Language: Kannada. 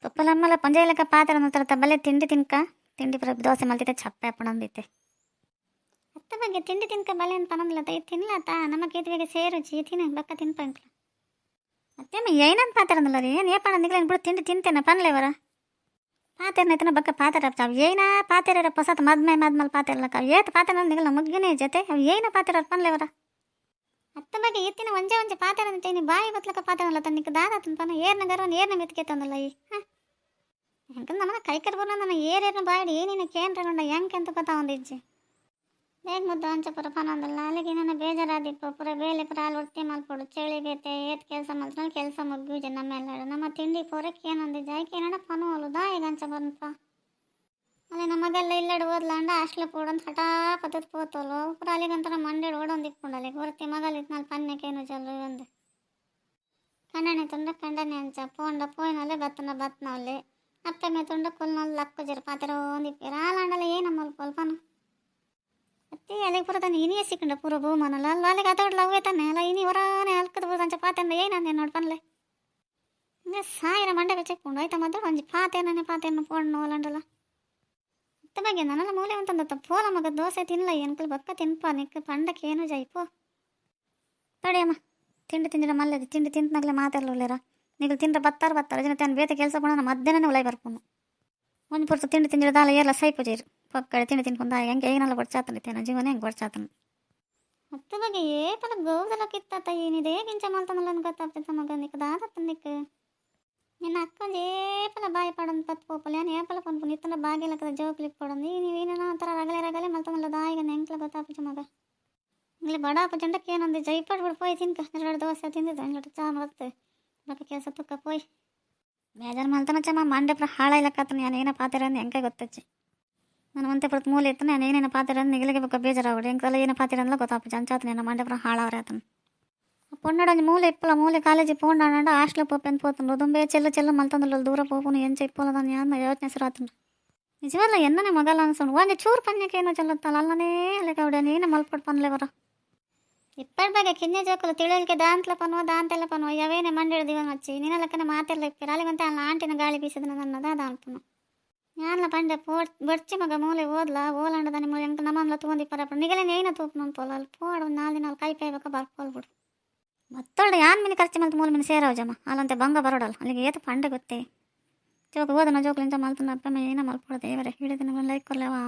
ತುಪ್ಪಲಮ್ಮಲ ಪಂಜಾಯಿಲಕ ಪಾತ್ರ ನಂತರ ಬಲ್ಲೆ ತಿಂಡಿ ತಿನ್ಕ ತಿಂಡಿ ಪುರ ದೋಸೆ ಮಲ್ತಿದ್ದೆ ಚಪ್ಪೆ ಪಣಂದಿತ್ತೆ ಅತ್ತ ಬಗ್ಗೆ ತಿಂಡಿ ತಿನ್ಕ ಬಲ್ಲೆ ಅಂತ ಪನಂದಿಲ್ಲ ತೈ ತಿನ್ಲತ್ತ ನಮ್ಮ ಕೇತಿಗೆ ಸೇರುಚಿ ತಿನ್ನ ಬಕ್ಕ ತಿನ್ಪಂಕ್ಲ ಅತ್ತೇಮ್ಮ ಏನಂತ ಪಾತ್ರನಲ್ಲ ರೀ ಏನು ಏ ಪಣಂದಿಲ್ಲ ಬಿಡು ತಿಂಡಿ ತಿಂತೇನೆ ಪನ್ಲೇವರ ಪಾತೆರ್ನೈತನ ಬಕ್ಕ ಪಾತ್ರ ಅವ್ ಏನ ಪಾತೆರ ಪೊಸತ್ ಮದ್ಮೇಲೆ ಪಾತೆರ್ಲಕ್ಕ ಏತ್ ಪಾತ್ರ ನಿಗಲ ಮುಗ್ಗಿನೇ ಜೊತೆ ಅವ್ ಏನ ಪಾತ್ರ ಪನ್ಲೇವರ ಅತ್ತ ಬಗ್ಗೆ ಎತ್ತಿನ ಒಂಜೆ ಒಂಜೆ ಪಾತ್ರ ಅಂತೇನಿ ಬಾಯಿ ಬತ್ಲಕ ಪಾತ್ರನಲ್ಲ ತನ್ನಿಕ ದಾದಾತನ ಪನ ಏರ್ನ ಗರ್ವನ್ ಏರ್ನ ಮೆತ್ಕೇತಂದಲ್ಲ ಈ ಹೆಂಕಂದ್ ನಮ್ಮನ ಕೈಕರ್ ಬರೋಣ ನನ್ನ ಏರ್ನ ಬಾಡಿ ಏನಿನ ಕೇಂದ್ರಗೊಂಡ ಹೆಂಗೆ ಅಂತ ಗೊತ್ತಾ ಒಂದಿಜ್ಜಿ ಬೇಗ ಮುದ್ದ ಹಂಚಪುರ ಪನಂದಲ್ಲ ಅಲ್ಲಿಗೆ ನನ್ನ ಬೇಜಾರಾದಿಪ್ಪ ಪುರ ಬೇಲೆ ಪುರ ಅಲ್ಲಿ ಒಟ್ಟಿ ಮಲ್ಪೊಡು ಚಳಿ ಬೇತೆ ಏತ್ ಕೆಲಸ ಮಲ್ತ ಕೆಲಸ ಮುಗ್ಗುಜೆ ನಮ್ಮೆಲ್ಲ ನಮ್ಮ ತಿಂಡಿ ಪೂರಕ್ಕೆ ಏನೊಂದಿಜ್ಜೆ ಆಯ್ಕೆ ಏನಡ ಪನುವಲು ದಾಯಿಗ ಹಂಚ ಬಂದಪ್ಪ ಅಲ್ಲಿ ನಮಗೆಲ್ಲ ಇಲ್ಲಡು ಓದ್ಲಾಂಡ ಹಾಸ್ಟ್ಲ ಪೋಡಂತ ಹಠಾ ಪದ್ಧತಿ ಪೋತೋಲು ಪುರ ಅಲ್ಲಿಗಂತರ ಮಂಡೇಡು ಓಡೊಂದಿಕ್ಕೊಂಡು ಅಲ್ಲಿ ಹೊರತಿ ಮಗಲಿತ್ತು ನಾನು ಪನ್ನಕ್ಕೇನು ಜಲ್ಲು ಒಂದು ಕಣ್ಣನೆ ತುಂಡ ಕಂಡನೆ ಹಂಚ ಪೋಂಡ ಪೋಯಿನಲ್ಲೇ ಬತ್ತನವಲ್ಲಿ ಅತ್ತೆ ಮೇ ತುಂಡ ಕುಲ್ನಲ್ಲಿ ಲಕ್ಕು ಜರ ಪಾತ್ರ ಒಂದಿಪ್ಪೇರ ಆಲಾಂಡಲ್ಲ ಏನ ಮಲ್ಪೋಲ್ ಪನ ಅತ್ತಿ ಅಲ್ಲಿಗೆ ಪುರ ತಾನೆ ಇನಿಯೇ ಸಿಕ್ಕಂಡ ಪೂರ ಬಹುಮಾನಲ್ಲ ಅಲ್ಲ ಅಲ್ಲಿಗೆ ಅದೊಡ್ಲ ಅವೇ ತಾನೆ ಅಲ್ಲ ಇನಿ ಹೊರಾನೆ ಅಲ್ಕದ ಬುದಂಚ ಪಾತಂಡ ಏನಂದೆ ನೋಡಿ ಪನ್ಲೆ ಹಿಂಗೆ ಸಾಯಿರ ಮಂಡೆ ಬೆಚ್ಚಕ್ಕೊಂಡು ಆಯ್ತಾ ಮದ್ದು ಒಂಜಿ ಪಾತೇನ ಪೋಂಡು ನೋಲಂಡಲ್ಲ ಅತ್ತ ಬಗ್ಗೆ ನನ್ನೆಲ್ಲ ಮೂಲೆ ಅಂತಂದತ್ತ ಪೋಲ ಮಗ ದೋಸೆ ತಿನ್ನಲ್ಲ ಏನ್ಕಲ್ ಬಕ್ಕ ತಿನ್ಪ ನಿಕ್ಕ ಪಂಡಕ್ಕೆ ಏನು ಜೈಪು ತಡಿಯಮ್ಮ ತಿಂಡಿ ತಿಂದಿರ ಮಲ್ಲది ತಿಂಡಿ ತಿಂತನಾಗಲೇ ಮಾತಾಡಲಿರ ನೀವು ತಿಂದ್ರೆ ಬತ್ತಾರ ಜನ ತಾನು ಬೇತೆ ಕೆಲಸ ಕೊಡ ಮಧ್ಯಾಹ್ನ ಉಲಾಯ್ ಬರ್ಕೊಂಡು ಒಂದು ಪುರ್ತು ತಿಂಡಿ ತಿಂದಿರದಾಲ ಎಲ್ಲ ಸೈಪು ಜೇರು ಪಕ್ಕಡೆ ತಿಂಡಿ ತಿನ್ಕೊಂಡ ಹೆಂಗೆ ಏನೆಲ್ಲ ಬಡ್ಚಾತನ ಜೀವನ ಹೆಂಗೆ ಬಡ್ಚಾತನ ಅತ್ತ ಬಗ್ಗೆ ಏಪಲ ಗೋದಲ ಕಿತ್ತಾತ ಏನಿದೆ ಗಿಂಚ ಮಾಡ್ತಾನಲ್ಲ ಅಂತ ಗೊತ್ತಾಗ್ತೈತೆ ಮಗ ನಿಕ್ಕ ದಾದತ್ತ ನಿಕ್ಕ ನಿನ್ನ ಅಕ್ಕಂದು ಏಪಲ ಬಾಯಿ ಪಡಂದು ಪತ್ ಪೋಪಲ್ಲ ಏನು ಏಪಲ ಪನ್ಪು ನಿತ್ತಂಡ ಬಾಗಿಲಕ್ಕದ ಜೋಕ್ಲಿಕ್ಕೆ ಪಡಂದು ನೀವೇನ ಆ ಥರ ರಗಲೆ ಮಲ್ತಂದಲ್ಲ ದಾಯಿಗ ಹೆಂಕ್ಲ ಗೊತ್ತಾಪಚ್ಚ ಮಗ ಇಲ್ಲಿ ಬಡಾಪ ಜಂಡಕ್ಕೆ ಏನೊಂದು ಜೈಪಟ್ ಬಿಡು ಪೋಯ್ ತಿನ್ಕ 2 ದೋಸೆ ತಿಂದಿದ್ದು 2 ಚಾ ಮರತ್ತೆ ಬಕ್ಕ ಕೆಲಸ ತುಕ್ಕ ಪೋಯ್ ಬೇಜಾರು ಮಲ್ತನ ಚಮ್ಮ ಮಂಡೆ ಪ್ರ ಹಾಳಾಯ್ಲಕ್ಕತ್ತ ನಾನು ಏನ ಪಾತ್ರ ಅಂದು ಹೆಂಗೆ ಗೊತ್ತಚ್ಚಿ ನಾನು ಒಂತೆ ಪ್ರತಿ ಮೂಲೆ ಇತ್ತು ನಾನು ಏನೇನು ಪಾತ್ರ ಅಂದು ನಿಗಲಿಗೆ ಬಕ್ಕ ಬೇಜಾರಾಗ್ಬಿಡು ಹೆಂಗೆಲ್ಲ ಏನು ಪಾತ್ರ ಅಂದಲ್ಲ ಗೊತ್ತಾಪ ಅಂಚಾತ ನನ್ನ ಮಂಡೆ ಪ್ರ ಹಾಳಾವ್ರೆ ಆತನ పొన్నడొంజి మూల ఇప్పల మూల కాలేజీ పోండానంట హాస్టల్ పోపెన్ పోతుండ్రు దుంబే చెల్లు మల్తందులో దూర పోపును ఎంచ ఇప్పోలదని అన్న ಯೋಚನೆ ಸುರಾತಂಡ್ರು ನಿಜವಲ್ಲ ಎನ್ನನೆ ಮಗಲ್ಲ ಅನ್ಸೋಣ ಒಂದು ಚೂರು ಪನ್ಯಕ್ಕೇನೋ ಚಲ್ಲತ್ತಲ್ಲ ಅಲ್ಲನೇ ಅಲ್ಲಿಗೆ ಅವಡೆ ನೀನು ಮಲ್ಪಟ್ಟು ಪನ್ಲೇವರ ಇಪ್ಪಳ ಬಗ್ಗೆ ಕಿನ್ನೆ ಜೋಕಲು ತಿಳಿಯಲಿಕ್ಕೆ ದಾಂತೆಲ್ಲ ಪನ್ನುವ ಯಾವೇನೆ ಮಂಡಿಡು ದಿವನ ಹಚ್ಚಿ ನಿನ್ನ ಲೆಕ್ಕನ ಮಾತೆಲ್ಲ ಇಪ್ಪಿರ ಅಲ್ಲಿಗಂತ ಅಲ್ಲ ಆಂಟಿನ ಗಾಳಿ ಬೀಸಿದ ನನ್ನದ ದಾಂಪನು ಯಾನ್ಲ ಪಂಡೆ ಬಡ್ಚಿ ಮಗ ಮೂಲೆ ಓದ್ಲ ಓಲಾಂಡದಾನಿ ಮೂಲೆ ಎಂಕ ನಮ್ಮನ್ಲ ತಗೊಂಡಿ ಪರಪ್ಪ ನಿಗಲೇ ನೇನ ತೂಪು ನಂಪೋಲ ಅಲ್ಲಿ ಪೋಡ ಒಂದು 4 ದಿನ ಕೈ ಪೇಯ್ಬೇಕ ಬರ್ಕೋಲ್ಬಿಡು ಮತ್ತೊಳ್ಳೆ ಯಾನ್ ಮಿನಿ ಖರ್ಚು ಮಲ್ತು ಮೂಲ ಮಿನಿ ಸೇರಾವ ಜಮ್ಮ ಅಲ್ಲಂತೆ ಬಂಗ ಬರೋಡಲ್ಲ ಅಲ್ಲಿಗೆ ಏತು ಪಂಡೆ ಗೊತ್ತೇ ಜೋಕು ಓದನ ಜೋಕ್ಲಿಂಚ ಮಲ್ತನ ಅಪ್ಪ ಏನ ಮಲ್ಪೊಡ ದೇವರೇ ಹಿಡಿದಿನ ಲೈಕ್ ಕೊರ್ಲೇವಾ